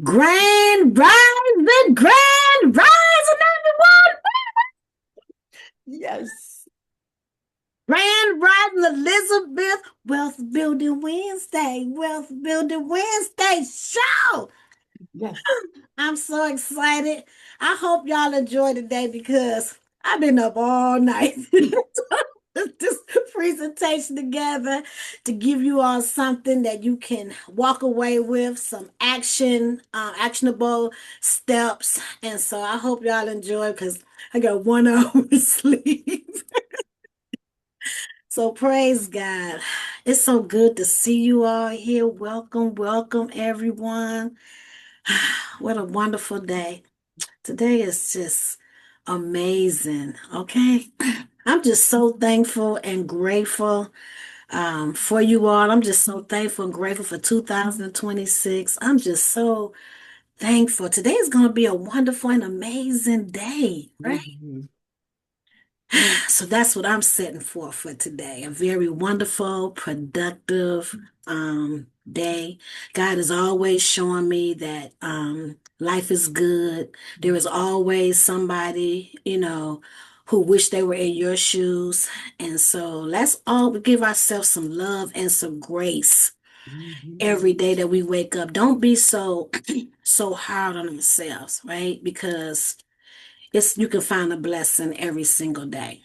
Grand rising, everyone. Yes. Grand rising, Elizabeth. Wealth Building Wednesday show. Yes. I'm so excited. I hope y'all enjoy today because I've been up all night. This presentation together to give you all something that you can walk away with, some actionable steps. And so I hope y'all enjoy because I got 1 hour sleep. So praise God. It's so good to see you all here. Welcome, everyone. What a wonderful day. Today is just amazing. Okay. I'm just so thankful and grateful for you all. I'm just so thankful and grateful for 2026. I'm just so thankful. Today is going to be a wonderful and amazing day, right? Mhm. So that's what I'm setting for today. A very wonderful, productive day. God is always showing me that life is good. There is always somebody, who wish they were in your shoes. And so let's all give ourselves some love and some grace Mhm. every day that we wake up. Don't be so so hard on ourselves, right? Because it's you can find a blessing every single day.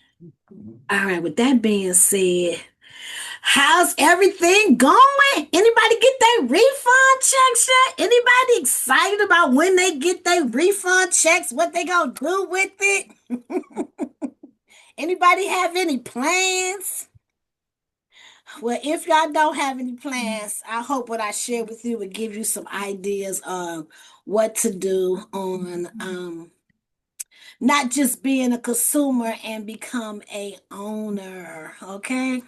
All right, with that being said, how's everything going? Anybody get their refund checks yet? Anybody excited about when they get their refund checks, what they gonna do with it? Anybody have any plans? Well, if y'all don't have any plans, I hope what I share with you would give you some ideas of what to do on not just being a consumer and become a owner, okay?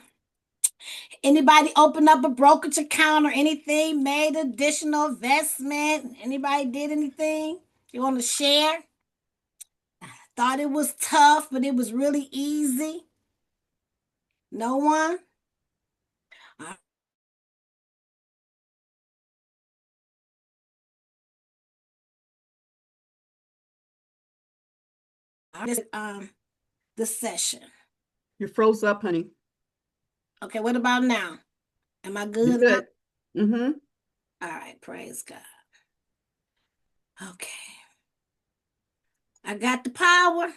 Anybody open up a brokerage account or anything, made additional investment? Anybody did anything you want to share? Thought it was tough, but it was really easy. No one? The session. You froze up, honey. Okay, what about now? Am I You're good now? good. Mm-hmm. All right, praise God. Okay. I got the power.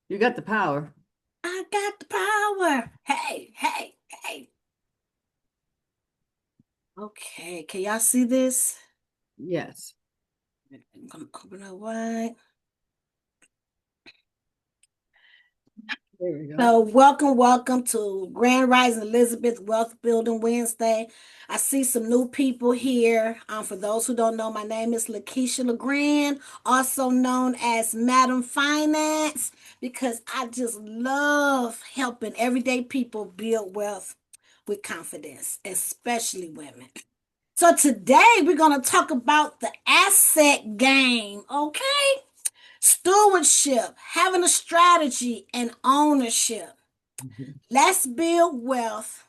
You got the power. I got the power. Hey. Okay, can y'all see this? Yes. I'm gonna open up wide. There we go. So, welcome to Grand Rising Elizabeth Wealth Building Wednesday. I see some new people here. For those who don't know, my name is Lakeisha LeGrand, also known as Madam Finance, because I just love helping everyday people build wealth with confidence, especially women. So, today we're going to talk about the asset game, okay? Stewardship, having a strategy, and ownership. Mhm. Let's build wealth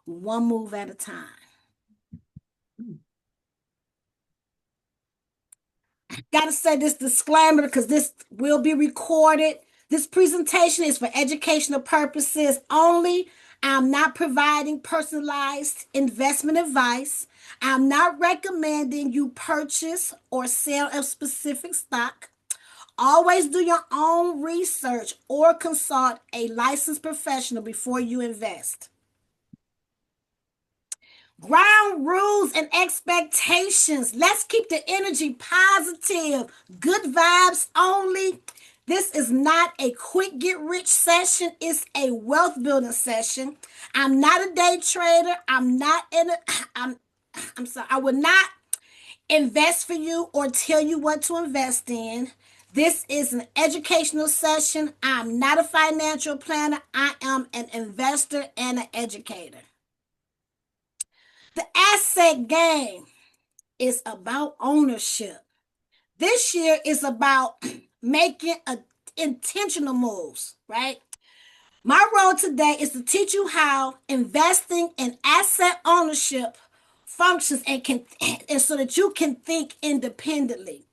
one move at a time. Got to say this disclaimer because this will be recorded. This presentation is for educational purposes only. I'm not providing personalized investment advice. I'm not recommending you purchase or sell a specific stock. Always do your own research or consult a licensed professional before you invest. Ground rules and expectations. Let's keep the energy positive. Good vibes only. This is not a quick get rich session. It's a wealth building session. I'm not a day trader. I'm not in a I'm sorry. I will not invest for you or tell you what to invest in. This is an educational session. I'm not a financial planner. I am an investor and an educator. The asset game is about ownership. This year is about making intentional moves, right? My role today is to teach you how investing in asset ownership functions and can and so that you can think independently,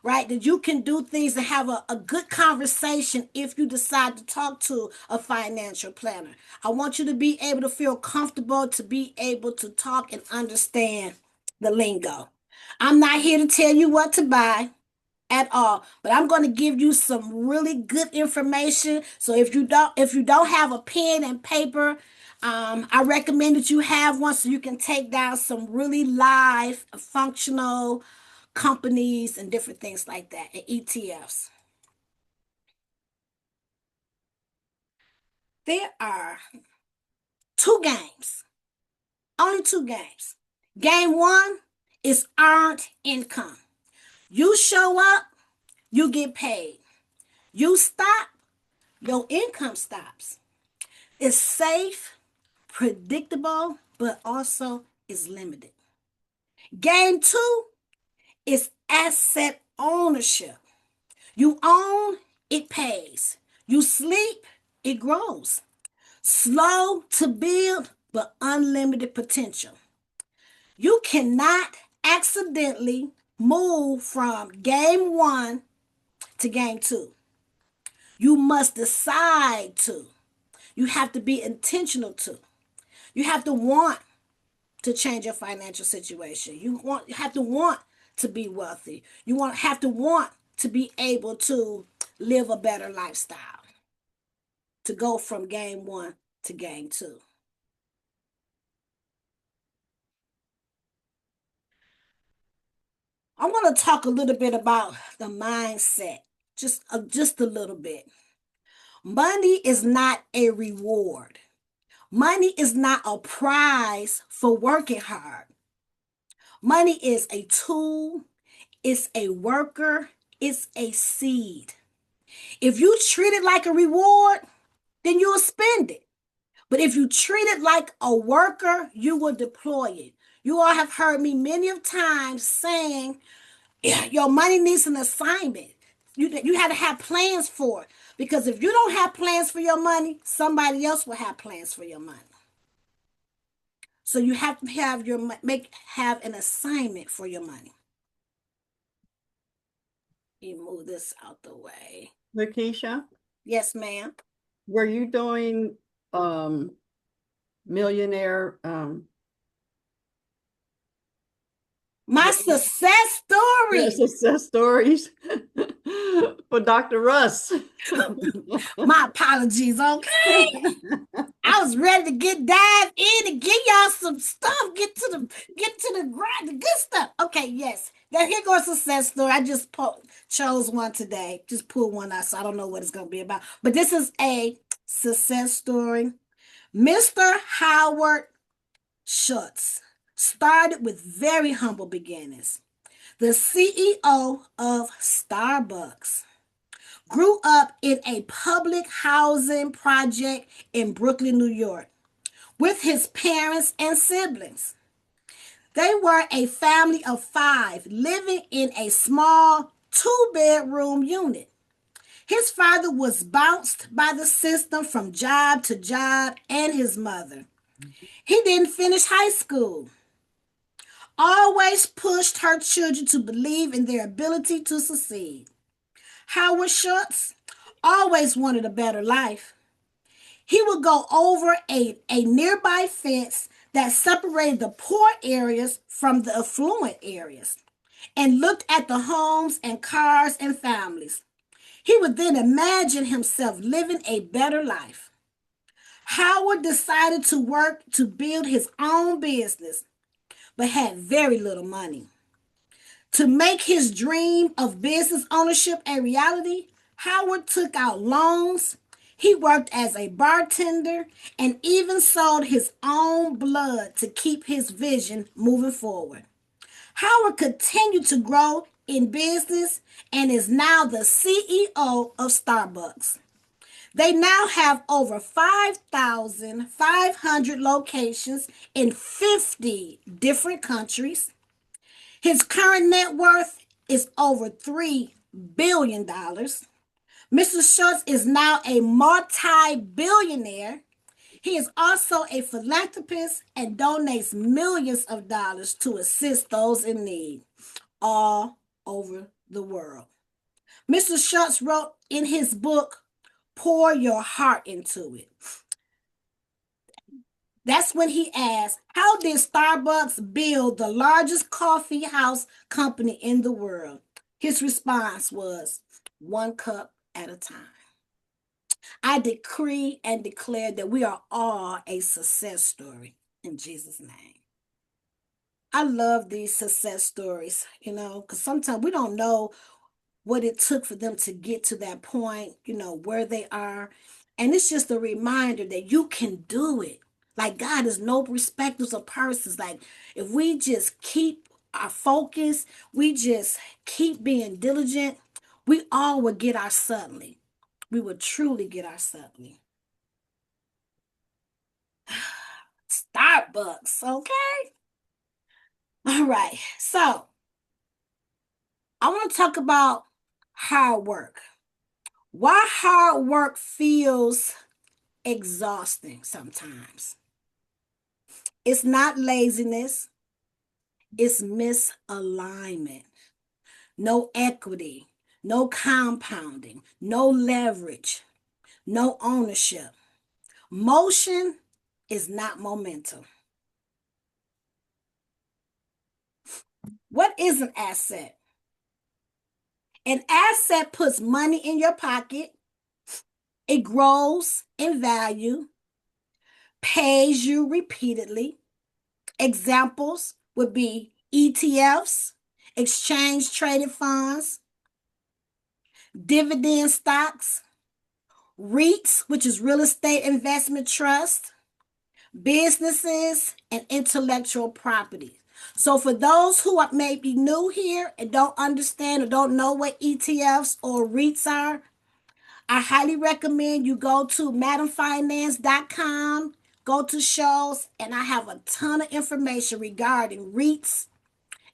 right? That you can do things and have a good conversation if you decide to talk to a financial planner. I want you to be able to feel comfortable to be able to talk and understand the lingo. I'm not here to tell you what to buy at all, but I'm going to give you some really good information. So if you don't have a pen and paper, I recommend that you have one so you can take down some really live functional companies and different things like that and ETFs. There are two games, only two games. Game one is earned income. You show up, you get paid. You stop, your income stops. It's safe, predictable, but also is limited. Game two is asset ownership. You own, it pays. You sleep, it grows. Slow to build, but unlimited potential. You cannot accidentally move from game one to game two. You must decide to. You have to be intentional to. You have to want to change your financial situation. You have to want to be wealthy. Have to want to be able to live a better lifestyle. To go from game one to game two. I want to talk a little bit about the mindset, just a little bit. Money is not a reward. Money is not a prize for working hard. Money is a tool, it's a worker, it's a seed. If you treat it like a reward, then you'll spend it. But if you treat it like a worker, you will deploy it. You all have heard me many of times saying your money needs an assignment. You have to have plans for it. Because if you don't have plans for your money, somebody else will have plans for your money. So you have to have an assignment for your money. You move this out the way. Lakeisha, Yes, ma'am. were you doing millionaire My success story. success stories for Dr. Russ? My apologies, okay? I was ready to dive in and give y'all some stuff. The good stuff. Okay, yes. Now here goes a success story. I just chose one today. Just pulled one out, so I don't know what it's gonna be about. But this is a success story. Mr. Howard Schultz started with very humble beginnings. The CEO of Starbucks grew up in a public housing project in Brooklyn, New York, with his parents and siblings. They were a family of five living in a small two-bedroom unit. His father was bounced by the system from job to job, and his mother. He didn't finish high school. Always pushed her children to believe in their ability to succeed. Howard Schultz always wanted a better life. He would go over a nearby fence that separated the poor areas from the affluent areas and looked at the homes and cars and families. He would then imagine himself living a better life. Howard decided to work to build his own business, but had very little money. To make his dream of business ownership a reality, Howard took out loans. He worked as a bartender and even sold his own blood to keep his vision moving forward. Howard continued to grow in business and is now the CEO of Starbucks. They now have over 5,500 locations in 50 different countries. His current net worth is over $3 billion. Mr. Schultz is now a multi billionaire. He is also a philanthropist and donates millions of dollars to assist those in need all over the world. Mr. Schultz wrote in his book, Pour Your Heart Into It. That's when he asked, how did Starbucks build the largest coffee house company in the world? His response was, one cup at a time. I decree and declare that we are all a success story in Jesus' name. I love these success stories, because sometimes we don't know what it took for them to get to that point, where they are. And it's just a reminder that you can do it. Like God is no respecters of persons. Like if we just keep our focus, we just keep being diligent, we all will get our suddenly. We will truly get our suddenly. Starbucks, okay? All right. So I want to talk about hard work. Why hard work feels exhausting sometimes. It's not laziness, it's misalignment. No equity, no compounding, no leverage, no ownership. Motion is not momentum. What is an asset? An asset puts money in your pocket, it grows in value, pays you repeatedly. Examples would be ETFs, exchange traded funds, dividend stocks, REITs, which is real estate investment trust, businesses, and intellectual property. So for those who are maybe new here and don't understand or don't know what ETFs or REITs are, I highly recommend you go to madamfinance.com, go to shows, and I have a ton of information regarding REITs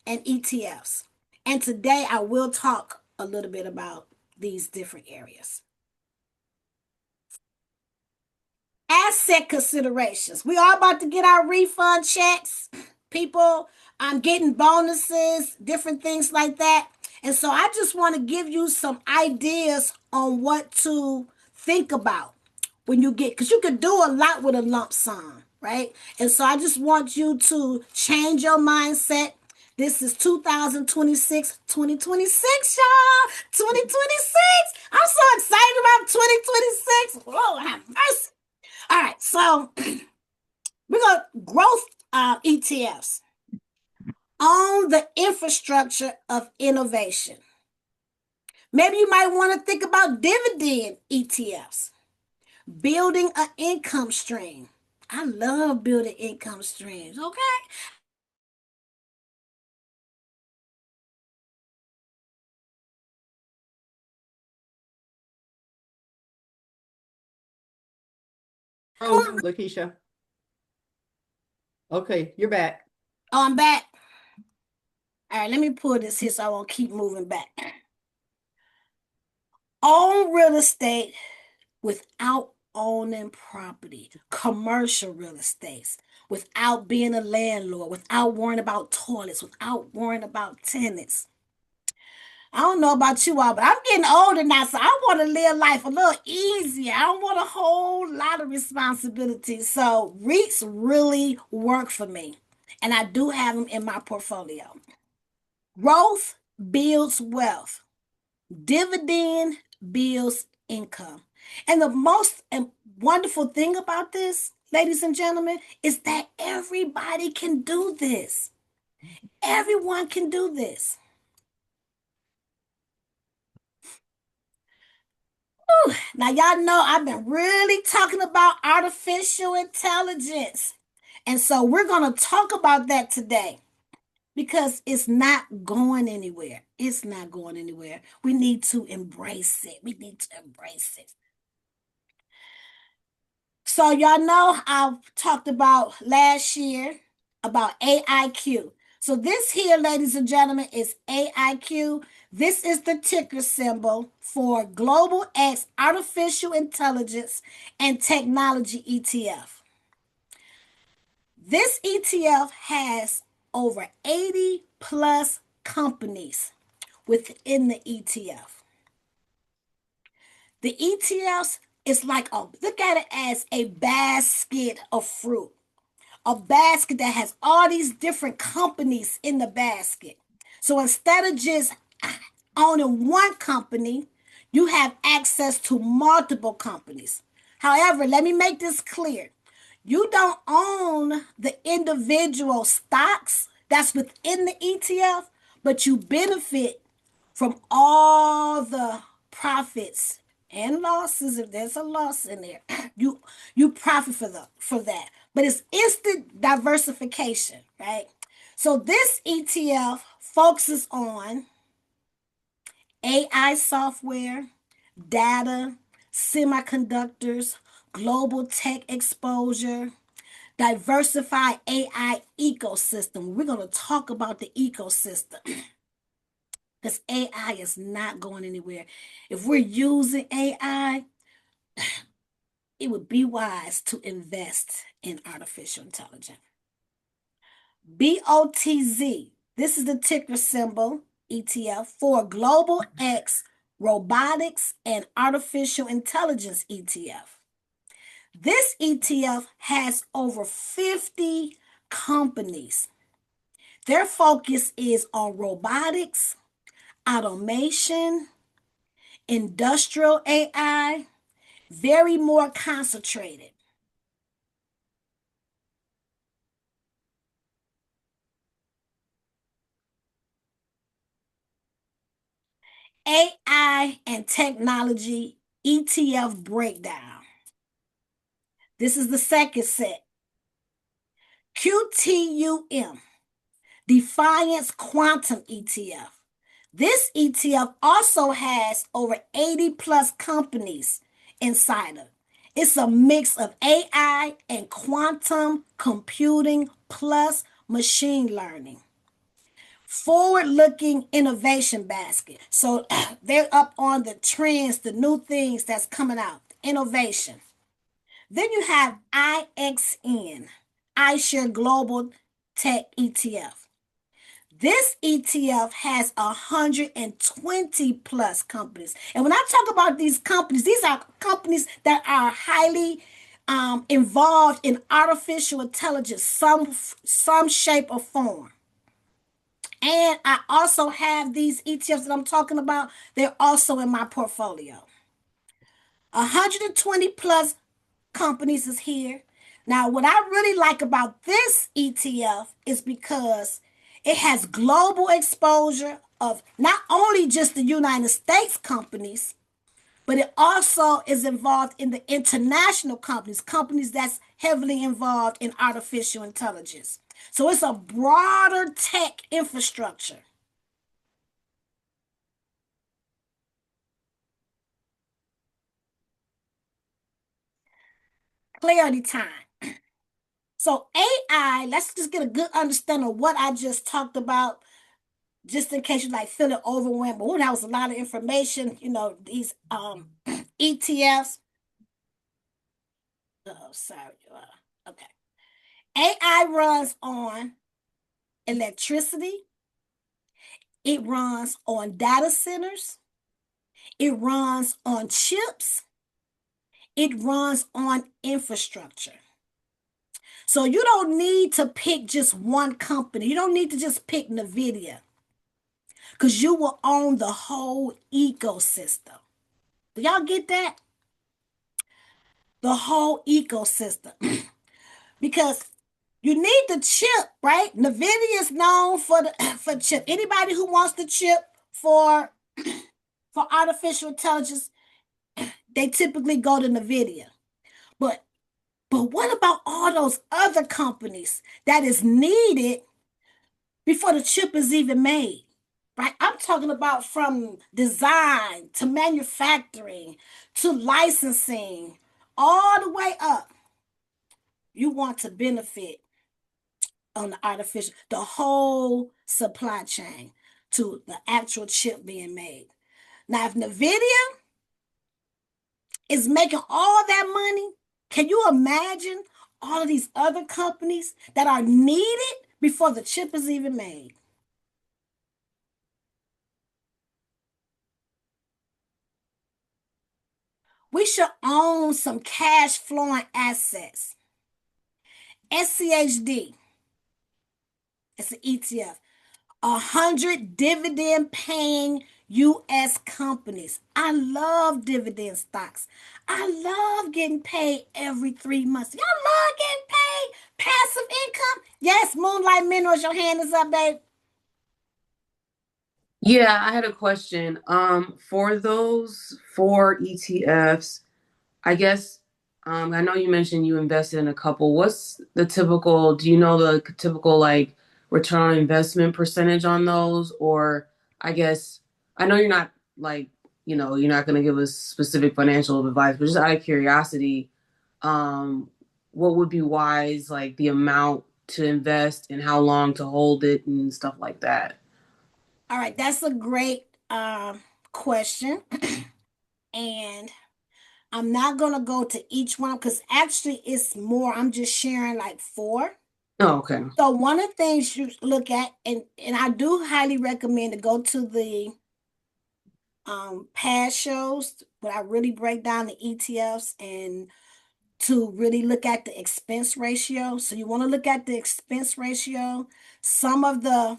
and ETFs. And today I will talk a little bit about these different areas. Asset considerations. We are about to get our refund checks. People, I'm getting bonuses, different things like that. And so I just want to give you some ideas on what to think about when you get, because you could do a lot with a lump sum, right? And so I just want you to change your mindset. This is 2026, 2026, y'all. 2026. I'm so excited about 2026. Lord have mercy. All right, so we're going to growth ETFs on the infrastructure of innovation. Maybe you might want to think about dividend ETFs, building an income stream. I love building income streams, okay? Rose, Lakeisha. Okay, you're back. Oh, I'm back. All right, let me pull this here so I won't keep moving back. Own real estate without owning property, commercial real estates, without being a landlord, without worrying about toilets, without worrying about tenants. I don't know about you all, but I'm getting older now, so I want to live life a little easier. I don't want a whole lot of responsibility. So REITs really work for me, and I do have them in my portfolio. Growth builds wealth. Dividend builds income. And the most wonderful thing about this, ladies and gentlemen, is that everybody can do this. Everyone can do this. Whew. Now, y'all know I've been really talking about artificial intelligence. And so we're going to talk about that today because it's not going anywhere. It's not going anywhere. We need to embrace it. We need to embrace it. So y'all know I talked about last year about AIQ. So this here, ladies and gentlemen, is AIQ. This is the ticker symbol for Global X Artificial Intelligence and Technology ETF. This ETF has over 80 plus companies within the ETF. The ETFs is like look at it as a basket of fruit, a basket that has all these different companies in the basket. So instead of just owning one company, you have access to multiple companies. However, let me make this clear. You don't own the individual stocks that's within the ETF, but you benefit from all the profits and losses. If there's a loss in there, you profit for that. But it's instant diversification, right? So this ETF focuses on AI software, data, semiconductors, global tech exposure, diversified AI ecosystem. We're going to talk about the ecosystem because AI is not going anywhere. If we're using AI, it would be wise to invest in artificial intelligence. BOTZ, this is the ticker symbol ETF for Global X Robotics and Artificial Intelligence ETF. This ETF has over 50 companies. Their focus is on robotics, automation, industrial AI, very more concentrated. AI and technology ETF breakdown. This is the second set. QTUM, Defiance Quantum ETF. This ETF also has over 80 plus companies inside of it. It's a mix of AI and quantum computing plus machine learning. Forward looking innovation basket. So they're up on the trends, the new things that's coming out, innovation. Then you have IXN, iShare Global Tech ETF. This ETF has 120 plus companies. And when I talk about these are companies that are highly involved in artificial intelligence, some shape or form. And I also have these ETFs that I'm talking about. They're also in my portfolio. 120 plus companies is here. Now, what I really like about this ETF is because it has global exposure of not only just the United States companies, but it also is involved in the international companies that's heavily involved in artificial intelligence. So it's a broader tech infrastructure. Clarity time. So AI, let's just get a good understanding of what I just talked about, just in case you like feeling overwhelmed. But that was a lot of information. These ETFs. Oh, sorry. Okay. AI runs on electricity. It runs on data centers. It runs on chips. It runs on infrastructure. So you don't need to pick just one company. You don't need to just pick NVIDIA because you will own the whole ecosystem. Do y'all get that? The whole ecosystem. Because you need the chip, right? NVIDIA is known for the for chip. Anybody who wants the chip for artificial intelligence, they typically go to NVIDIA. But what about all those other companies that is needed before the chip is even made? Right? I'm talking about from design to manufacturing to licensing, all the way up. You want to benefit on the whole supply chain to the actual chip being made. Now, if NVIDIA is making all that money, can you imagine all of these other companies that are needed before the chip is even made. We should own some cash flowing assets. SCHD, it's an ETF. 100 dividend paying U.S. companies. I love dividend stocks. I love getting paid every 3 months. Y'all love getting paid passive income? Yes, Moonlight Minerals, your hand is up, babe. Yeah, I had a question. For those four ETFs, I guess, I know you mentioned you invested in a couple. What's the typical, do you know the typical like return on investment percentage on those? Or I guess, I know you're not like, you're not going to give us specific financial advice, but just out of curiosity, um, what would be wise, like the amount to invest and how long to hold it and stuff like that? All right, that's a great question. And I'm not going to go to each one because actually it's more, I'm just sharing like four. Oh, okay. So one of the things you look at, and I do highly recommend to go to the past shows, but I really break down the ETFs and to really look at the expense ratio. So you want to look at the expense ratio. Some of the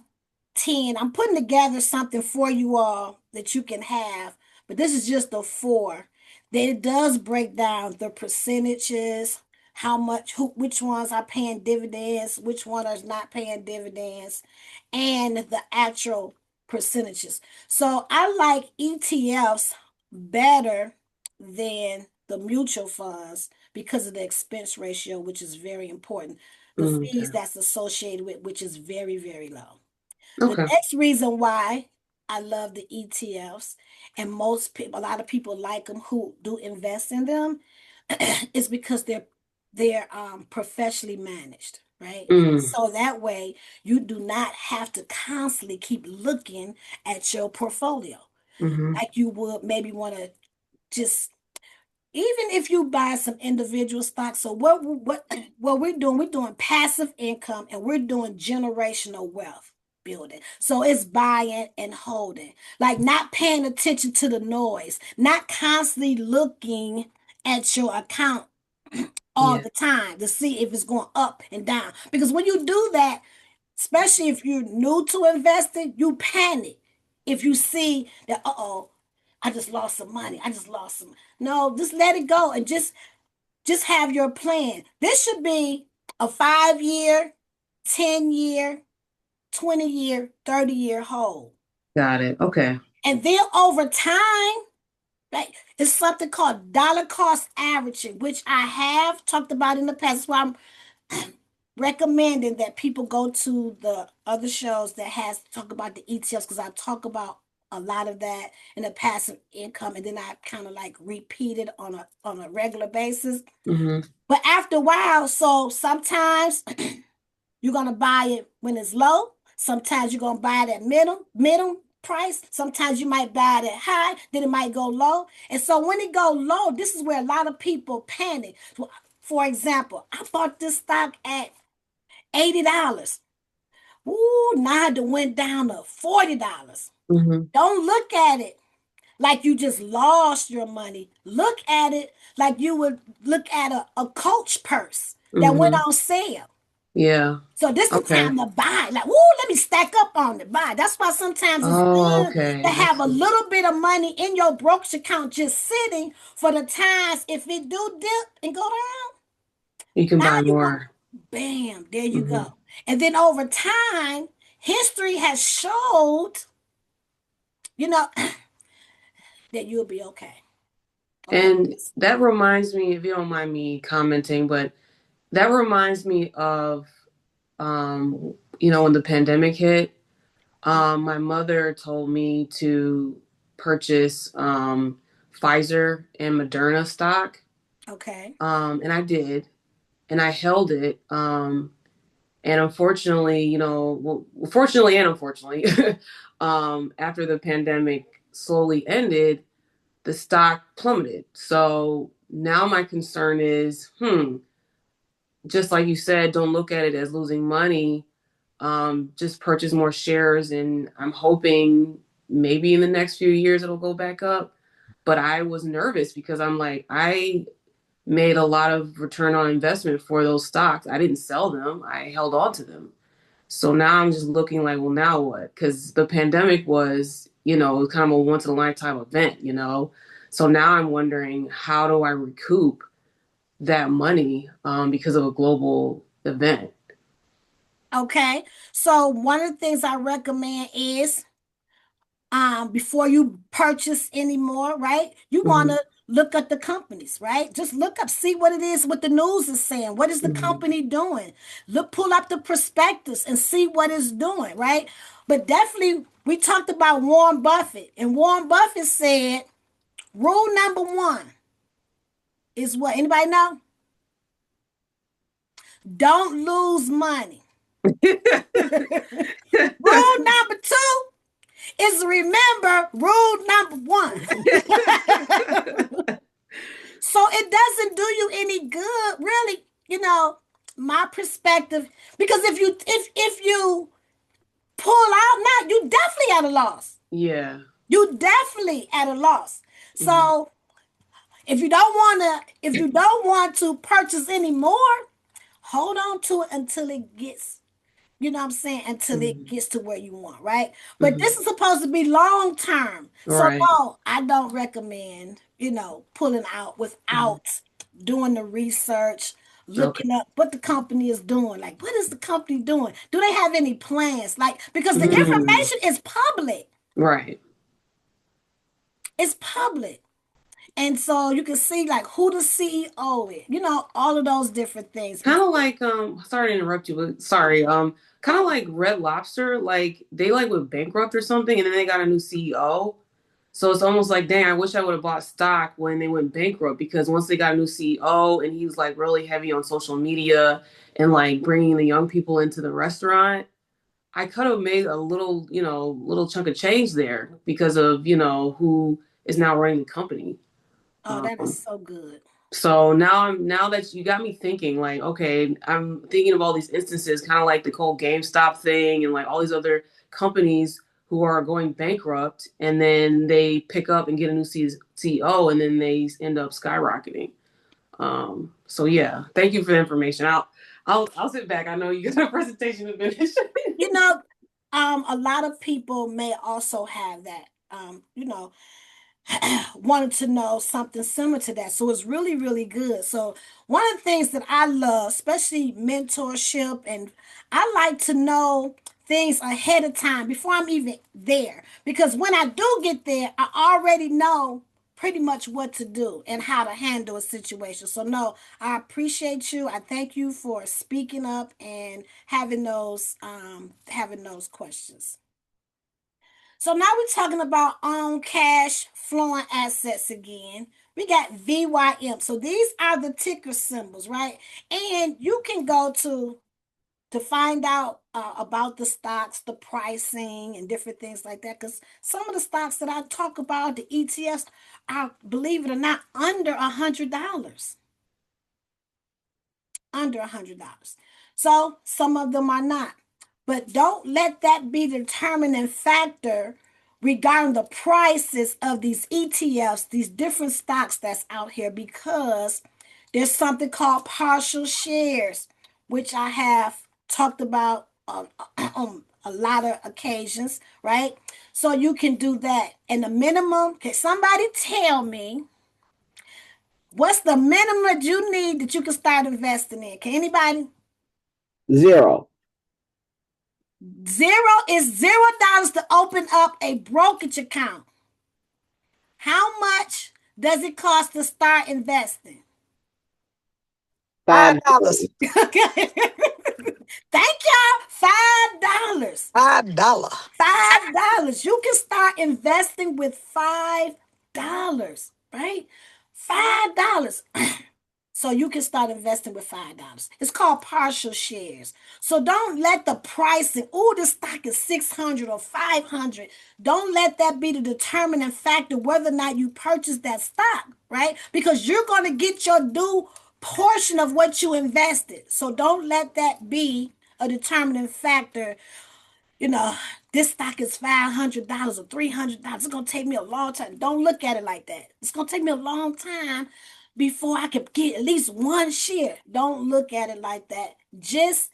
10, I'm putting together something for you all that you can have, but this is just the four. That it does break down the percentages, how much, who, which ones are paying dividends, which one is not paying dividends, and the actual percentages. So I like ETFs better than the mutual funds because of the expense ratio, which is very important. The fees Okay. that's associated with, which is very, very low. The Okay. next reason why I love the ETFs, and most people, a lot of people like them who do invest in them, is because they're professionally managed, right? Mm, So that way you do not have to constantly keep looking at your portfolio hmm. like you would maybe want to just even if you buy some individual stocks. So what we're doing passive income and we're doing generational wealth building. So it's buying and holding, like not paying attention to the noise, not constantly looking at your account all Yeah. the time to see if it's going up and down. Because when you do that, especially if you're new to investing, you panic if you see that, uh-oh, I just lost some money. I just lost some. No, just let it go and just have your plan. This should be a 5 year, 10 year, 20 year, 30 year hold. Got it. Okay. And then over time, right, it's something called dollar cost averaging, which I have talked about in the past. That's why I'm recommending that people go to the other shows that has talk about the ETFs because I talk about a lot of that in the passive income, and then I kind of like repeat it on a regular basis. Hmm. But after a while, so sometimes you're gonna buy it when it's low. Sometimes you're gonna buy it at middle price. Sometimes you might buy it at high, then it might go low. And so when it go low, this is where a lot of people panic. For example, I bought this stock at $80. Ooh, now it went down to $40. Hmm. Don't look at it like you just lost your money. Look at it like you would look at a Coach purse that went Hmm. on sale. Yeah. So this is the Okay. time to buy. Like, ooh, let me stack up on it. Buy. That's why sometimes it's Oh, good to okay. I have a see. little bit of money in your brokerage account just sitting for the times if it do dip and go down. You can Now buy you go, more. bam, there you go. Hmm. And then over time, history has showed, you know, that you'll be okay. Okay. And that reminds me, if you don't mind me commenting, but that reminds me of, when the pandemic hit, my mother told me to purchase Pfizer and Moderna stock. Okay. And I did, and I held it. And unfortunately, fortunately and unfortunately, after the pandemic slowly ended, the stock plummeted. So now my concern is, just like you said, don't look at it as losing money. Just purchase more shares, and I'm hoping maybe in the next few years it'll go back up. But I was nervous because I'm like, I made a lot of return on investment for those stocks. I didn't sell them, I held on to them. So now I'm just looking like, well, now what? Because the pandemic was, kind of a once in a lifetime event. So now I'm wondering, how do I recoup that money because of a global event? Okay. So one of the things I recommend is before you purchase anymore, right? You want Mm-hmm. to look at the companies, right? Just look up, see what it is, what the news is saying. What is the Mm-hmm. company doing? Look, pull up the prospectus and see what it's doing, right? But definitely, we talked about Warren Buffett, and Warren Buffett said, rule number one is what? Anybody know? Don't lose money. Rule number two is remember rule number one. So it doesn't do you any good, really. My perspective, because if you pull out now, you definitely at a loss. Yeah. You definitely at a loss. Mm-hmm. So if you don't want to purchase anymore, hold on to it until it gets, what I'm saying, until it Mm-hmm. gets to where you want, right? But Mm-hmm. this is supposed to be long term. So Right. no, I don't recommend, pulling out Mm-hmm. without doing the research, Okay. looking up what the company is doing. Like, what is the company doing? Do they have any plans? Like, because the Mm. information is public. Right. It's public. And so you can see like who the CEO is, all of those different things Kind before. of like sorry to interrupt you, but sorry. Kind of like Red Lobster, like they like went bankrupt or something, and then they got a new CEO. So it's almost like, dang, I wish I would have bought stock when they went bankrupt, because once they got a new CEO and he was like really heavy on social media and like bringing the young people into the restaurant, I could have made a little, little chunk of change there because of, who is now running the company. Oh, that is Um, so good. so now that you got me thinking, like, okay, I'm thinking of all these instances, kind of like the whole GameStop thing and like all these other companies who are going bankrupt, and then they pick up and get a new CEO, and then they end up skyrocketing. So yeah, thank you for the information. I'll sit back. I know you got a presentation to finish. You know, a lot of people may also have that, wanted to know something similar to that. So it's really, really good. So one of the things that I love, especially mentorship, and I like to know things ahead of time before I'm even there. Because when I do get there, I already know pretty much what to do and how to handle a situation. So no, I appreciate you. I thank you for speaking up and having those questions. So now we're talking about on cash flowing assets again. We got VYM. So these are the ticker symbols, right? And you can go to find out about the stocks, the pricing, and different things like that. Because some of the stocks that I talk about, the ETFs, are, believe it or not, under $100, under $100. So some of them are not. But don't let that be the determining factor regarding the prices of these ETFs, these different stocks that's out here, because there's something called partial shares, which I have talked about on a lot of occasions, right? So you can do that. And the minimum, can somebody tell me what's the minimum that you need that you can start investing in? Can anybody? Zero. Zero is $0 to open up a brokerage account. How much does it cost to start investing? $5. $5. Okay. Thank y'all. $5. $5. $5. You can start investing with $5, right? $5. So you can start investing with $5. It's called partial shares. So don't let the pricing, oh, this stock is 600 or 500. Don't let that be the determining factor whether or not you purchase that stock, right? Because you're going to get your due portion of what you invested. So don't let that be a determining factor. This stock is $500 or $300. It's going to take me a long time. Don't look at it like that. It's going to take me a long time before I can get at least one share. Don't look at it like that. Just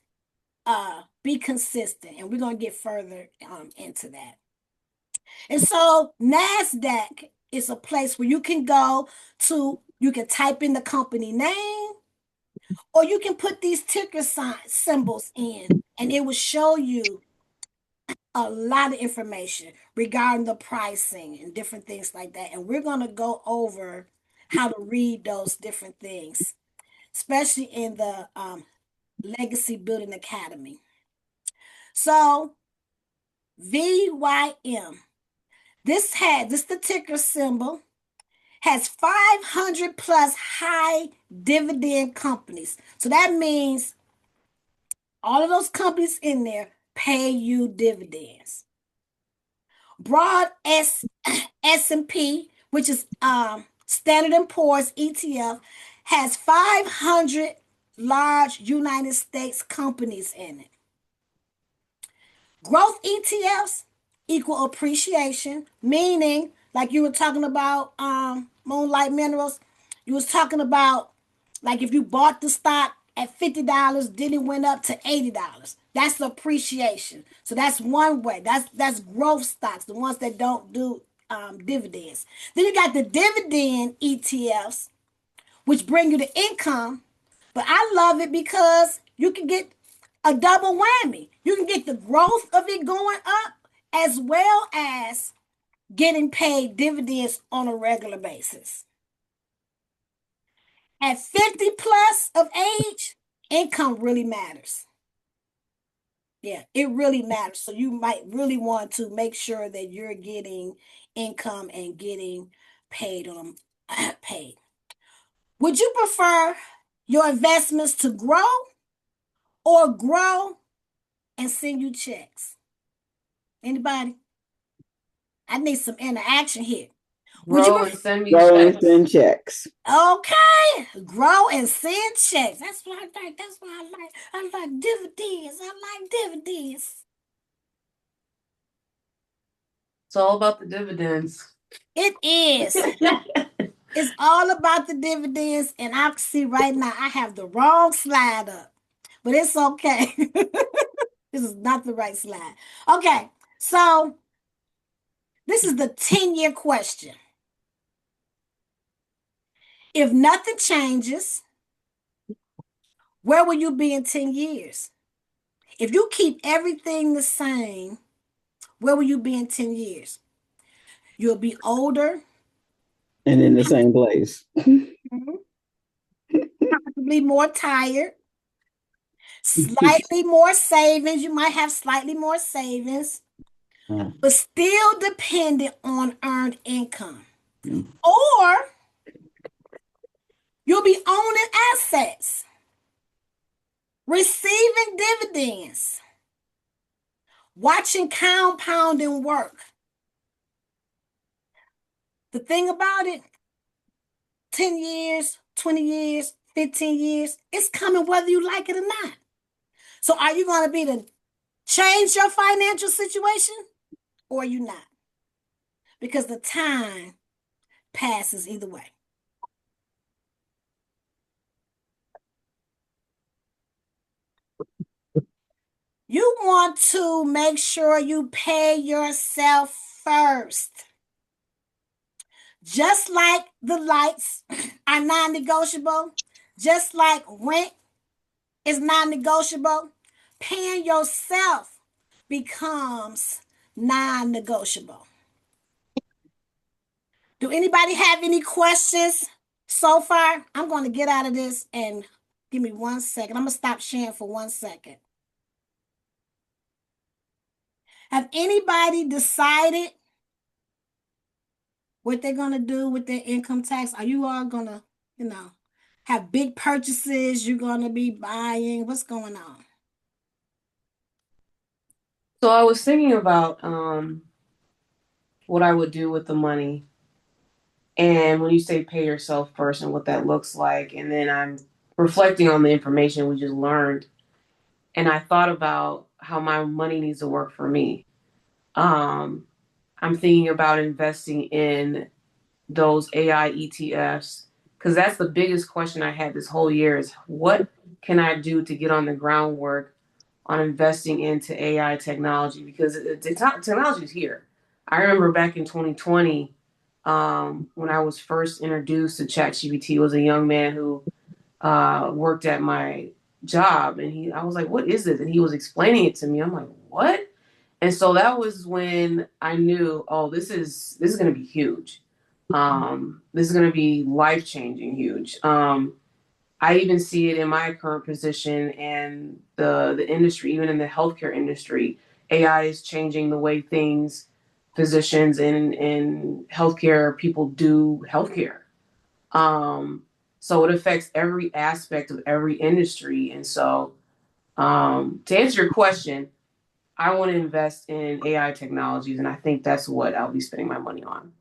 be consistent. And we're going to get further into that. And so NASDAQ is a place where you can go to, you can type in the company name, or you can put these ticker symbols in, and it will show you a lot of information regarding the pricing and different things like that. And we're going to go over how to read those different things, especially in the Legacy Building Academy. So VYM, this the ticker symbol, has 500 plus high dividend companies. So that means all of those companies in there pay you dividends. Broad S&P, which is Standard & Poor's ETF, has 500 large United States companies in it. Growth ETFs equal appreciation, meaning, like you were talking about Moonlight Minerals, you was talking about, like, if you bought the stock at $50, then it went up to $80. That's appreciation. So that's one way. That's growth stocks, the ones that don't do dividends. Then you got the dividend ETFs, which bring you the income. But I love it because you can get a double whammy. You can get the growth of it going up as well as getting paid dividends on a regular basis. At 50 plus of age, income really matters. Yeah, it really matters. So you might really want to make sure that you're getting income and getting paid on paid. Would you prefer your investments to grow or grow and send you checks? Anybody? I need some interaction here. Grow and send me Go and checks. send checks. Okay, grow and send checks. That's what I like. That's what I like. I like dividends. I like dividends. It's all about the dividends. It is. It's all about the dividends, and I can see right now I have the wrong slide up, but it's okay. This is not the right slide. Okay, so this is the 10-year question. If nothing changes, where will you be in 10 years? If you keep everything the same, where will you be in 10 years? You'll be older. And in the same place. Probably more tired. Slightly more savings. You might have slightly more savings, but still dependent on earned income. Or you'll be owning assets, receiving dividends, watching compounding work. The thing about it, 10 years, 20 years, 15 years, it's coming whether you like it or not. So are you going to be to change your financial situation or are you not? Because the time passes either way. You want to make sure you pay yourself first. Just like the lights are non-negotiable, just like rent is non-negotiable, paying yourself becomes non-negotiable. Do anybody have any questions so far? I'm going to get out of this and give me 1 second. I'm going to stop sharing for 1 second. Have anybody decided what they're going to do with their income tax? Are you all going to, have big purchases you're going to be buying? What's going on? So I was thinking about what I would do with the money. And when you say pay yourself first and what that looks like, and then I'm reflecting on the information we just learned, and I thought about how my money needs to work for me. Um, I'm thinking about investing in those AI ETFs because that's the biggest question I had this whole year is what can I do to get on the groundwork on investing into AI technology because technology is here. I remember back in 2020 when I was first introduced to ChatGPT was a young man who worked at my job, and I was like, "What is this?" And he was explaining it to me. I'm like, "What?" And so that was when I knew, oh, this is going to be huge. This is going to be life changing, huge. I even see it in my current position and the industry, even in the healthcare industry. AI is changing the way physicians and healthcare people do healthcare. Um, so it affects every aspect of every industry. And so, to answer your question, I want to invest in AI technologies, and I think that's what I'll be spending my money on.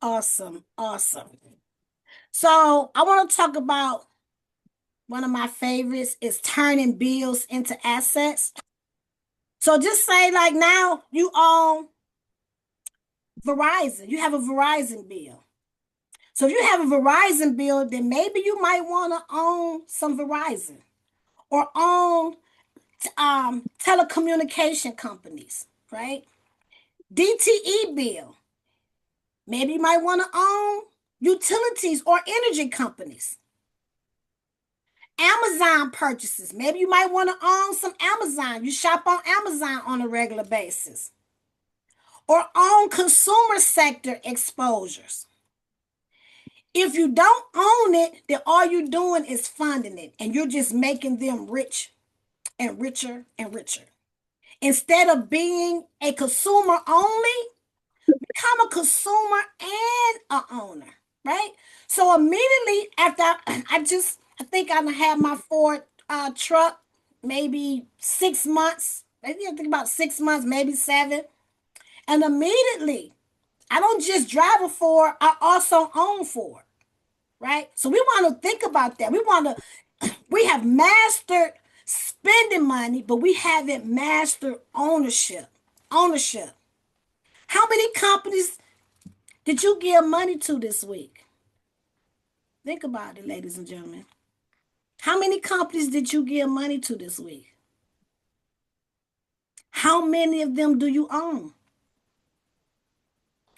Awesome. Awesome. So I want to talk about one of my favorites is turning bills into assets. So just say like now you own Verizon. You have a Verizon bill. So if you have a Verizon bill, then maybe you might want to own some Verizon or own telecommunication companies, right? DTE bill. Maybe you might want to own utilities or energy companies. Amazon purchases. Maybe you might want to own some Amazon. You shop on Amazon on a regular basis. Or own consumer sector exposures. If you don't own it, then all you're doing is funding it and you're just making them rich and richer and richer. Instead of being a consumer only, become a consumer and a owner, right? So immediately after I think I had my Ford truck maybe 6 months, maybe I think about 6 months, maybe 7. And immediately, I don't just drive a Ford, I also own Ford, right? So we want to think about that. We have mastered spending money, but we haven't mastered ownership. Ownership. How many companies did you give money to this week? Think about it, ladies and gentlemen. How many companies did you give money to this week? How many of them do you own?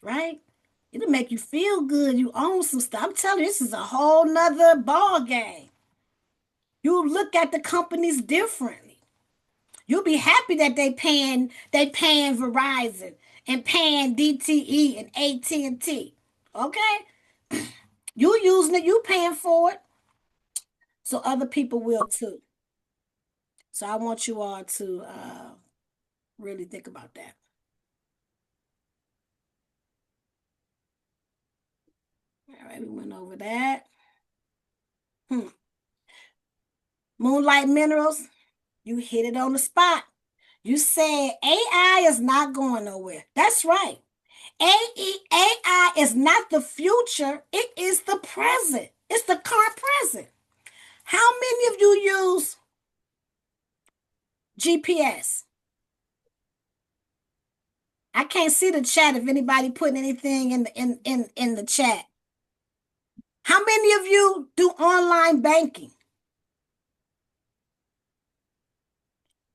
Right? It'll make you feel good. You own some stuff. I'm telling you, this is a whole nother ball game. You look at the companies differently. You'll be happy that they paying Verizon and paying DTE and AT&T. Okay? You using it, you paying for it. So other people will too. So I want you all to really think about that. All right, we went over that. Moonlight Minerals, you hit it on the spot. You said AI is not going nowhere. That's right. AI is not the future, it is the present. It's the current present. How many of you use GPS? I can't see the chat if anybody putting anything in the chat. How many of you do online banking?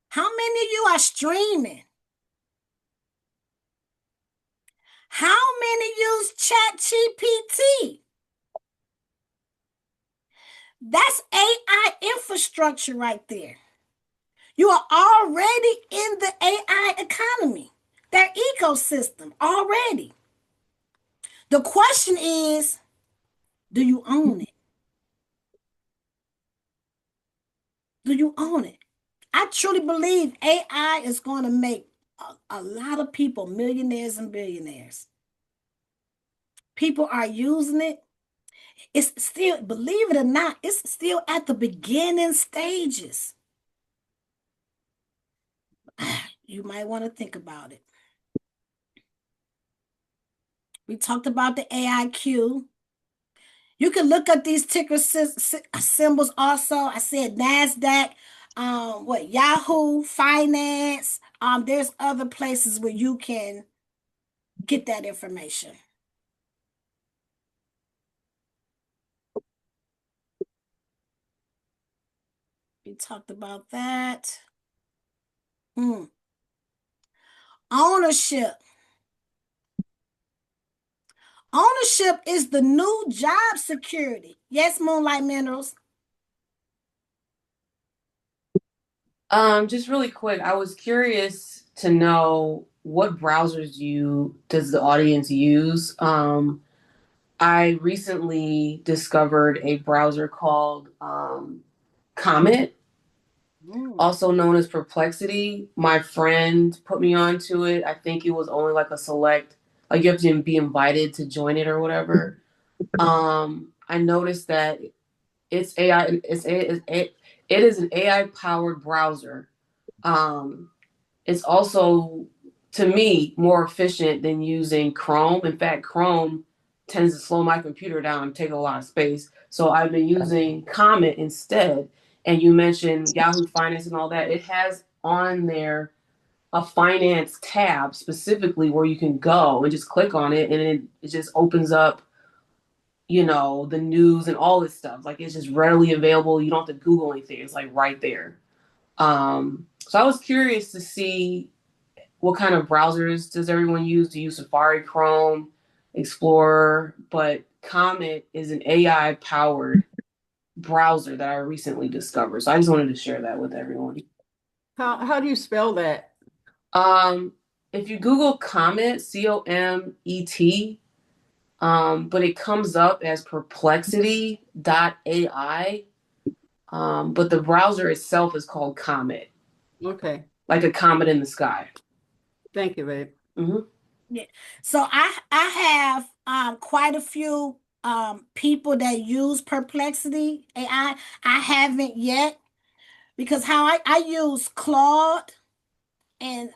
How many of you are streaming? How many use ChatGPT? That's AI infrastructure right there. You are already in the AI economy, their ecosystem already. The question is, do you own it? Do you own it? I truly believe AI is going to make a lot of people millionaires and billionaires. People are using it. It's still, believe it or not, it's still at the beginning stages. You might want to think about it. We talked about the AIQ. You can look up these ticker symbols also. I said NASDAQ, what Yahoo Finance. There's other places where you can get that information. We talked about that. Ownership. Ownership is the new job security. Yes, Moonlight Minerals. Just really quick, I was curious to know what browsers does the audience use? I recently discovered a browser called Comet, also known as Perplexity. My friend put me onto it. I think it was only like a select, like you have to be invited to join it or whatever. I noticed that it's AI. It is an AI powered browser. It's also, to me, more efficient than using Chrome. In fact, Chrome tends to slow my computer down and take a lot of space. So I've been using Comet instead. And you mentioned Yahoo Finance and all that. It has on there a finance tab specifically where you can go and just click on it, and it just opens up, the news and all this stuff. Like, it's just readily available. You don't have to Google anything. It's like right there. So I was curious to see what kind of browsers does everyone use? Do you use Safari, Chrome, Explorer? But Comet is an AI powered browser that I recently discovered. So I just wanted to share that with everyone. How do you spell that? If you Google Comet, Comet, but it comes up as perplexity.ai. But the browser itself is called Comet. Okay. Like a comet in the sky. Thank you, babe. Mm-hmm. Yeah. So I have quite a few people that use Perplexity AI. I haven't yet because how I use Claude and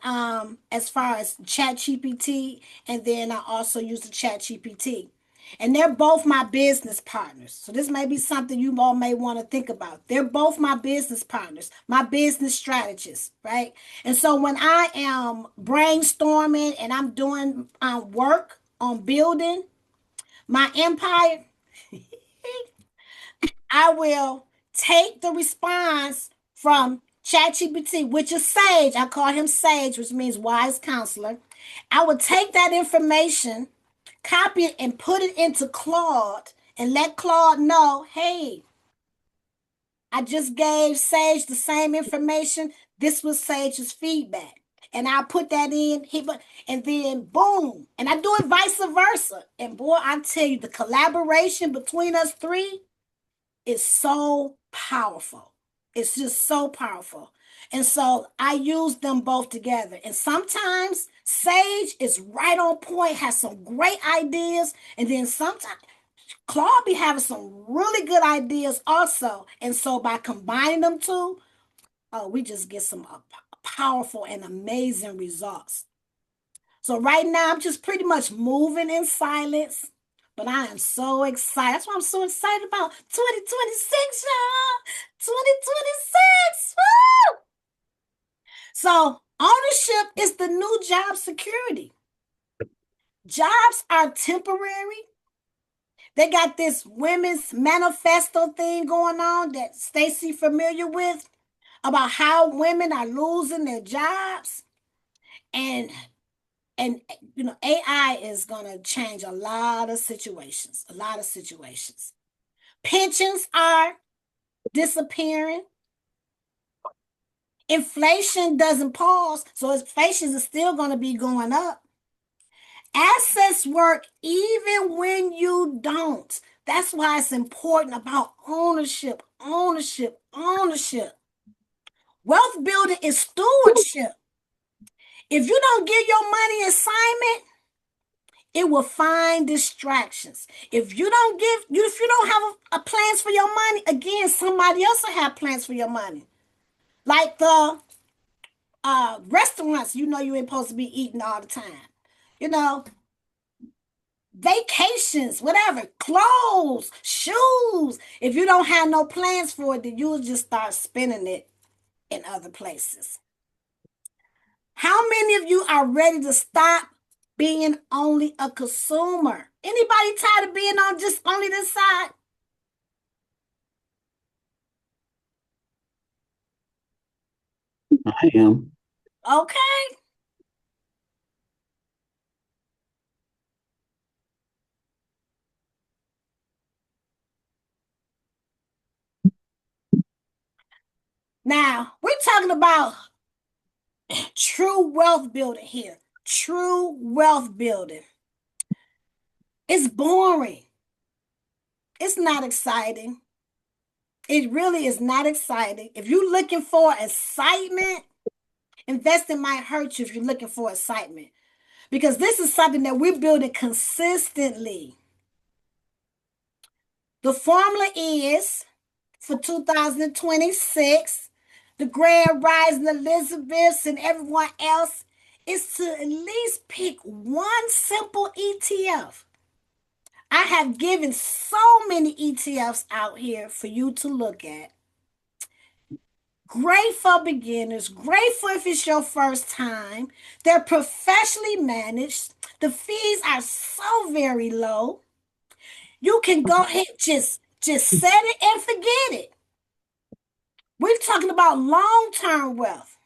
as far as Chat GPT, and then I also use the Chat GPT. And they're both my business partners. So this may be something you all may want to think about. They're both my business partners, my business strategists, right? And so when I am brainstorming and I'm doing work on building my empire, I will take the response from ChatGPT, which is Sage. I call him Sage, which means wise counselor. I would take that information, copy it, and put it into Claude and let Claude know, hey, I just gave Sage the same information. This was Sage's feedback. And I put that in, and then boom. And I do it vice versa. And boy, I tell you, the collaboration between us three is so powerful. It's just so powerful. And so I use them both together. And sometimes Sage is right on point, has some great ideas. And then sometimes Claude be having some really good ideas also. And so by combining them two, oh, we just get some powerful and amazing results. So right now, I'm just pretty much moving in silence, but I am so excited. That's why I'm so excited about 2026, y'all. 2026. Woo! So ownership is the new job security. Jobs are temporary. They got this women's manifesto thing going on that Stacy familiar with about how women are losing their jobs. And AI is going to change a lot of situations, Pensions are disappearing. Inflation doesn't pause, so inflation is still going to be going up. Assets work even when you don't. That's why it's important about ownership. Wealth building is stewardship. If you don't give your money assignment, it will find distractions. If you don't have plans for your money, again, somebody else will have plans for your money. Like the restaurants, you ain't supposed to be eating all the time. You know, vacations, whatever, clothes, shoes. If you don't have no plans for it, then you'll just start spending it in other places. How many of you are ready to stop being only a consumer? Anybody tired of being on just only this side? I am. Okay. Now, we're talking about true wealth building here. True wealth building. It's boring. It's not exciting. It really is not exciting. If you're looking for excitement, investing might hurt you if you're looking for excitement because this is something that we're building consistently. The formula is for 2026, the Grand Rising Elizabeths and everyone else is to at least pick one simple ETF. I have given so many ETFs out here for you to look at. Great for beginners, great for if it's your first time. They're professionally managed. The fees are so very low. You can go ahead, just set it and forget it. We're talking about long-term wealth.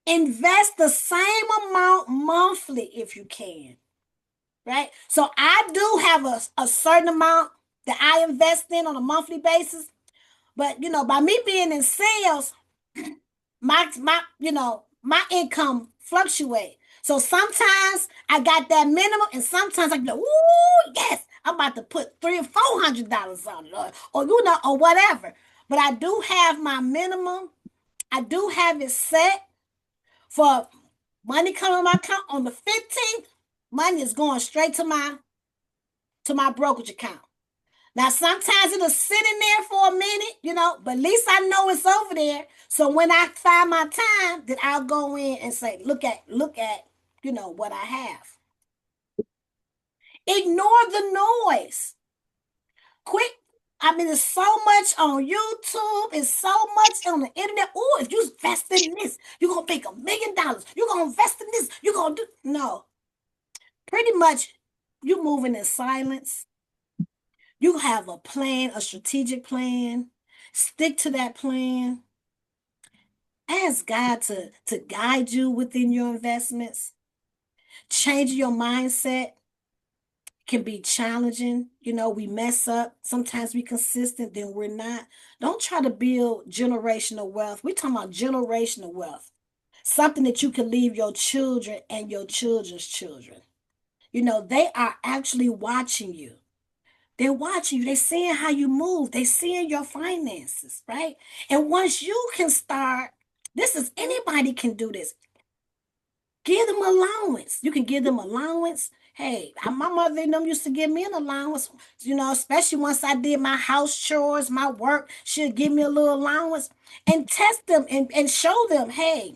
Invest the same amount monthly if you can, right? So I do have a certain amount that I invest in on a monthly basis, but by me being in sales, my income fluctuate. So sometimes I got that minimum, and sometimes I go, ooh, yes, I'm about to put $300 or $400 on it, or whatever. But I do have my minimum. I do have it set for money coming in my account on the 15th. Money is going straight to my brokerage account. Now, sometimes it'll sit in there for a minute, but at least I know it's over there. So when I find my time, then I'll go in and say, look at, what I have. Ignore the noise. Quit. I mean, there's so much on YouTube. It's so much on the internet. Oh, if you invest in this, you're going to make $1 million. You're going to invest in this. You're going to do. No. Pretty much, you're moving in silence. You have a plan, a strategic plan. Stick to that plan. Ask God to guide you within your investments. Change your mindset can be challenging. We mess up. Sometimes we consistent, then we're not. Don't try to build generational wealth. We're talking about generational wealth. Something that you can leave your children and your children's children. They are actually watching you. They're watching you. They're seeing how you move. They're seeing your finances, right? And once you can start, anybody can do this. Give them allowance. You can give them allowance. Hey, my mother and them used to give me an allowance, especially once I did my house chores, my work, she'd give me a little allowance and test them and show them, hey,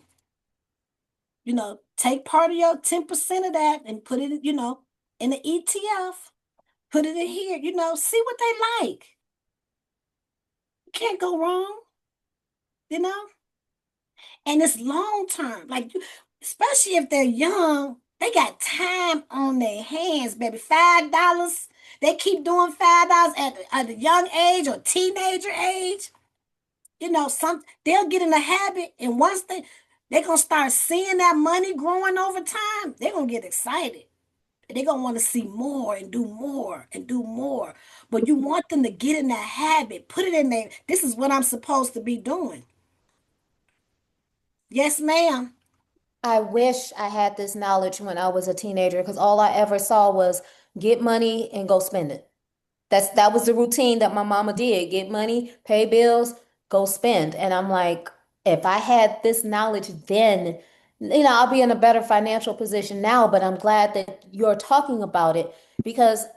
take part of your 10% of that and put it, in the ETF. Put it in here, see what they like. You can't go wrong, you know? And it's long term. Like, especially if they're young, they got time on their hands, baby. $5. They keep doing $5 at a young age or teenager age. They'll get in a habit, and once they're gonna start seeing that money growing over time, they're gonna get excited. They're going to want to see more and do more and do more. But you want them to get in that habit. Put it in there. This is what I'm supposed to be doing. Yes, ma'am. I wish I had this knowledge when I was a teenager because all I ever saw was get money and go spend it. That was the routine that my mama did. Get money, pay bills, go spend. And I'm like, if I had this knowledge then, I'll be in a better financial position now, but I'm glad that you're talking about it because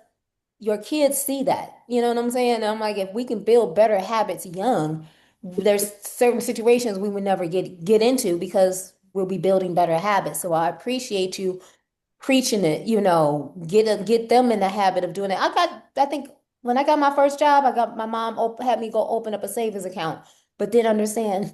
your kids see that. You know what I'm saying? And I'm like, if we can build better habits young, there's certain situations we would never get into because we'll be building better habits. So I appreciate you preaching it, get them in the habit of doing it. I think when I got my first job, my mom had me go open up a savings account, but didn't understand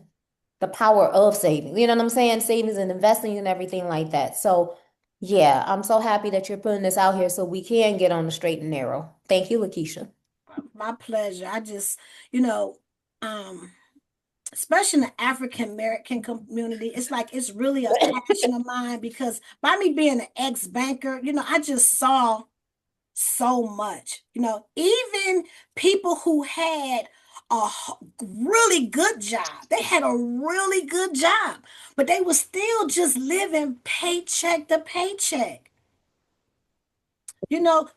the power of saving. You know what I'm saying? Savings and investing and everything like that. So yeah, I'm so happy that you're putting this out here so we can get on the straight and narrow. Thank you, Lakeisha. My pleasure. I just, you know, um, especially in the African American community, it's like it's really a passion of mine because by me being an ex-banker, I just saw so much. Even people who had really good job, they had a really good job, but they were still just living paycheck to paycheck.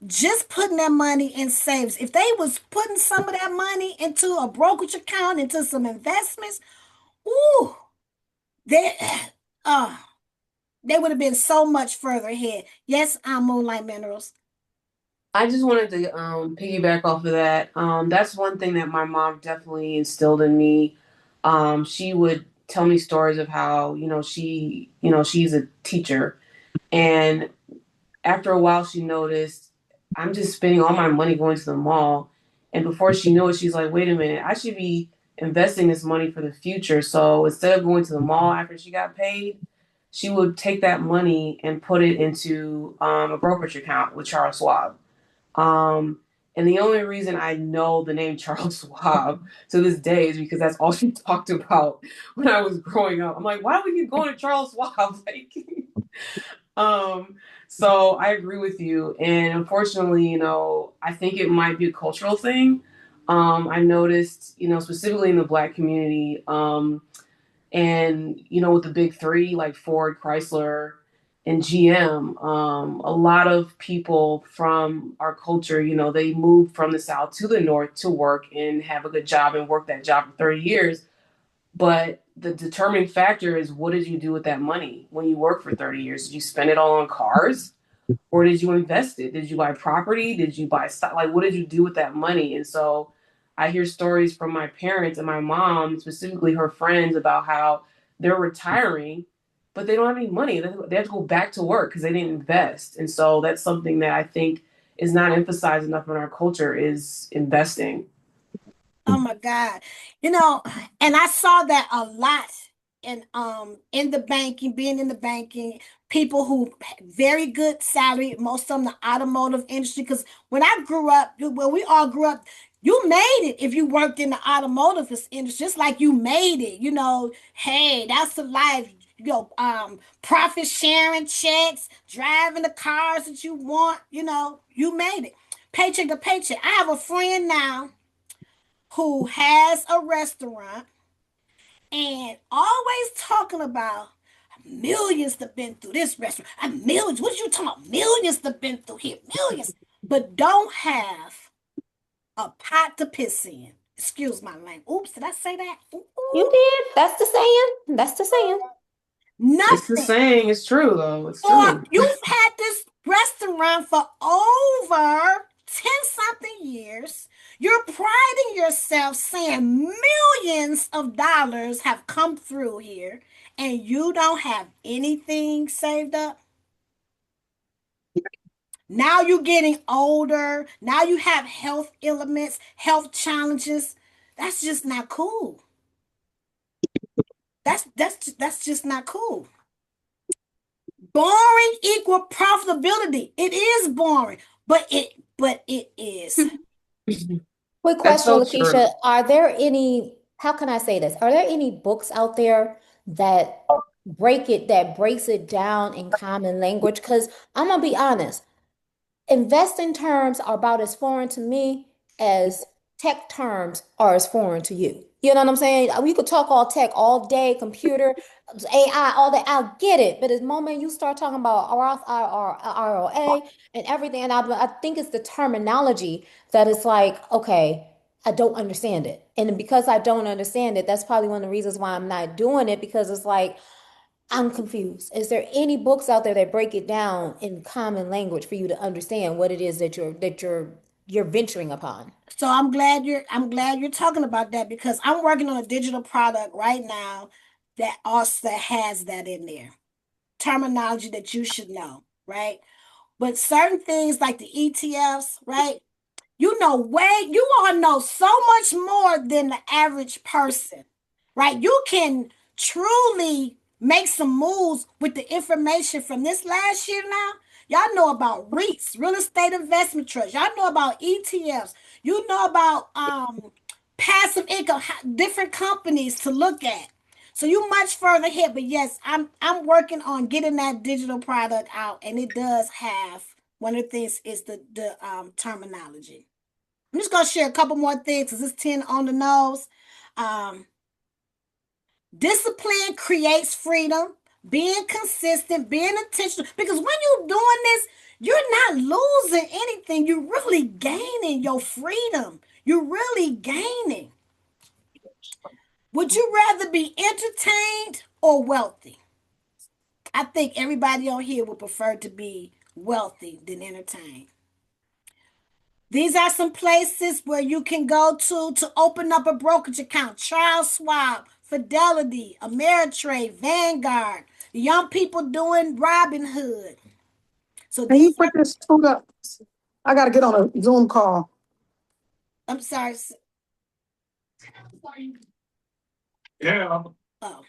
Just putting that money in saves. If they was putting some of that money into a brokerage account, into some investments, ooh, they uh they would have been so much further ahead. Yes, I'm Moonlight Minerals. I just wanted to piggyback off of that. That's one thing that my mom definitely instilled in me. She would tell me stories of how, she's a teacher, and after a while she noticed I'm just spending all my money going to the mall. And before she knew it, she's like, wait a minute, I should be investing this money for the future. So instead of going to the mall after she got paid, she would take that money and put it into a brokerage account with Charles Schwab. Um, and the only reason I know the name Charles Schwab to this day is because that's all she talked about when I was growing up. I'm like, why do we keep going to Charles Schwab? Like, um, so I agree with you. And unfortunately, I think it might be a cultural thing. I noticed, specifically in the Black community, and, with the big three like Ford, Chrysler, and GM, a lot of people from our culture, they moved from the South to the North to work and have a good job and work that job for 30 years. But the determining factor is, what did you do with that money when you worked for 30 years? Did you spend it all on cars? Or did you invest it? Did you buy property? Did you buy stock? Like, what did you do with that money? And so I hear stories from my parents and my mom, specifically her friends, about how they're retiring, but they don't have any money. They have to go back to work because they didn't invest. And so that's something that I think is not emphasized enough in our culture, is investing. Oh my God. And I saw that a lot in the banking, being in the banking, people who very good salary, most of them the automotive industry. Because when I grew up, well, we all grew up, you made it if you worked in the automotive industry, just like you made it, hey, that's the life. Profit sharing checks, driving the cars that you want, you made it. Paycheck to paycheck. I have a friend now who has a restaurant and always talking about millions that been through this restaurant. Millions. What you talking about? Millions that been through here. Millions. But don't have a pot to piss in. Excuse my language. Oops, did I say that? You did. That's the saying. That's the saying. It's the Nothing. saying. It's true, though. It's Or true. you've had this restaurant for over 10 something years. You're priding yourself saying millions of dollars have come through here and you don't have anything saved up. Now you're getting older. Now you have health ailments, health challenges. That's just not cool. That's just not cool. Boring equal profitability. It is boring, but it is. Quick That's question, so Lakeisha. true. How can I say this? Are there any books out there that that breaks it down in common language? Because I'm gonna be honest, investing terms are about as foreign to me as tech terms are as foreign to you. You know what I'm saying? We could talk all tech all day, computer, AI, all that. I'll get it. But the moment you start talking about ROA and everything, and I think it's the terminology that is like, okay, I don't understand it. And because I don't understand it, that's probably one of the reasons why I'm not doing it, because it's like, I'm confused. Is there any books out there that break it down in common language for you to understand what it is that you're venturing upon? So I'm glad you're talking about that because I'm working on a digital product right now that also has that in there. Terminology that you should know. right? But certain things like the ETFs, right? You all know so much more than the average person, right? You can truly make some moves with the information from this last year now. Y'all know about REITs, real estate investment trusts. Y'all know about ETFs. You know about passive income, different companies to look at. So you much further ahead. But yes, I'm working on getting that digital product out, and it does have one of the things is the terminology. I'm just gonna share a couple more things because it's 10 on the nose. Um, Discipline creates freedom. Being consistent, being intentional. Because when you're doing this, you're not losing anything. You're really gaining your freedom. You're really gaining. Would you rather be entertained or wealthy? I think everybody on here would prefer to be wealthy than entertained. These are some places where you can go to open up a brokerage account. Charles Schwab, Fidelity, Ameritrade, Vanguard. The young people doing Robinhood. So Can you these are, put this food up? I gotta get on a Zoom call. I'm sorry. Yeah. Oh.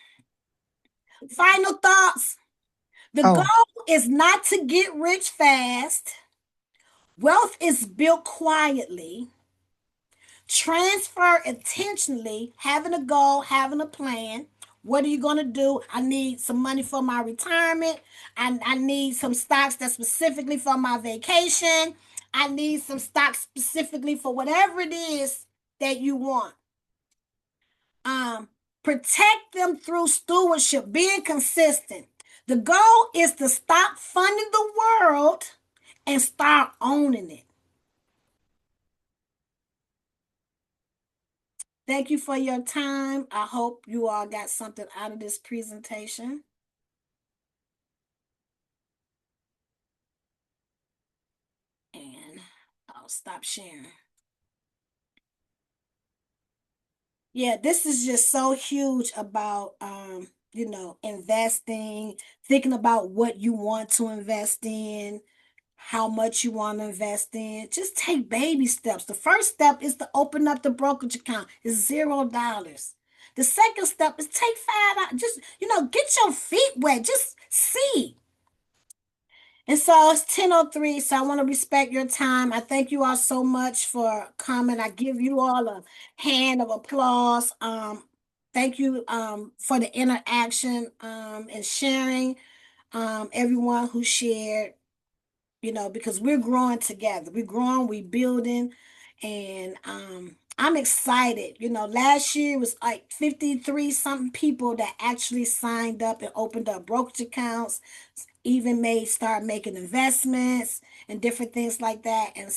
Final thoughts. The goal is not to get rich fast. Wealth is built quietly. Transfer intentionally, having a goal, having a plan. What are you going to do? I need some money for my retirement. I need some stocks that's specifically for my vacation. I need some stocks specifically for whatever it is that you want. Protect them through stewardship, being consistent. The goal is to stop funding the world and start owning it. Thank you for your time. I hope you all got something out of this presentation. And I'll stop sharing. Yeah, this is just so huge about investing, thinking about what you want to invest in, how much you want to invest in. Just take baby steps. The first step is to open up the brokerage account. It's $0. The second step is take $5. Just, get your feet wet. Just see. And so it's 10:03, so I want to respect your time. I thank you all so much for coming. I give you all a hand of applause. Thank you for the interaction and sharing, everyone who shared, because we're growing together. We're growing, we're building, and I'm excited. Last year was like 53 something people that actually signed up and opened up brokerage accounts, even start making investments and different things like that. And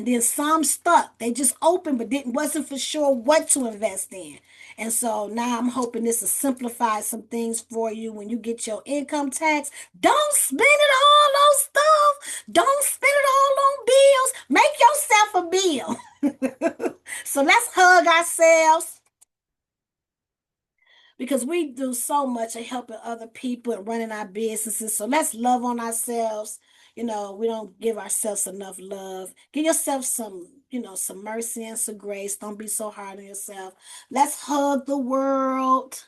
then some stuck. They just opened but wasn't for sure what to invest in. And so now I'm hoping this will simplify some things for you when you get your income tax. Don't spend it all on stuff. Don't spend it all on bills. Make yourself a bill. So let's hug ourselves, because we do so much of helping other people and running our businesses. So let's love on ourselves. We don't give ourselves enough love. Give yourself some mercy and some grace. Don't be so hard on yourself. Let's hug the world,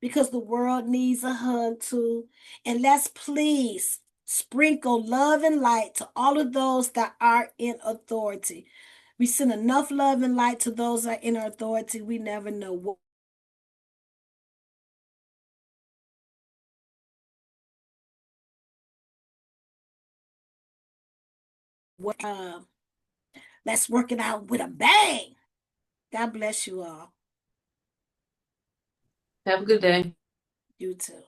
because the world needs a hug too. And let's please sprinkle love and light to all of those that are in authority. We send enough love and light to those that are in authority. We never know what let's work it out with a bang. God bless you all. Have a good day. You too.